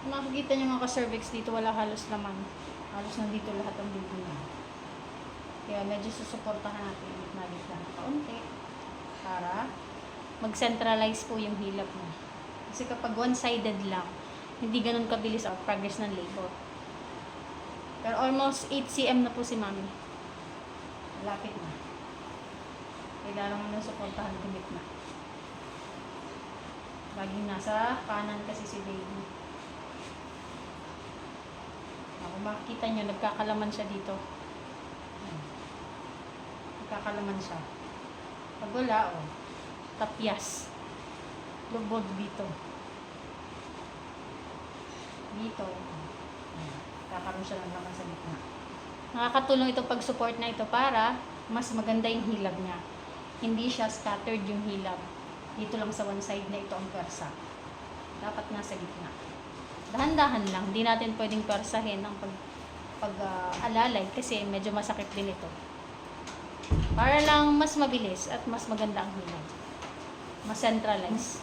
Makikita nyo nga ka-cervix dito, wala halos laman. Halos nandito lahat ang dito na. Kaya medyo susuportahan natin yung gitna na kaunti para mag-centralize po yung hilap mo. Kasi kapag one-sided lang, hindi ganun kabilis ang progress ng labor. Pero almost 8 cm na po si mami. Lapit na. Kailangan mo nang suportahan yung gitna. Laging nasa kanan kasi si baby. Kung makikita nyo, nagkakalaman siya dito. Nagkakalaman siya. Pag wala, tapyas. Lubog dito. Dito. Kakaroon siya ng laman sa gitna. Nakakatulong ito pag-support na ito para mas maganda yung hilab niya. Hindi siya scattered yung hilab. Dito lang sa one side na ito ang persa. Dapat nasa gitna. Dahan-dahan lang. Hindi natin pwedeng persahin ang pag-alalay kasi medyo masakit din ito. Para lang mas mabilis at mas maganda ang hilab. Mas centralized.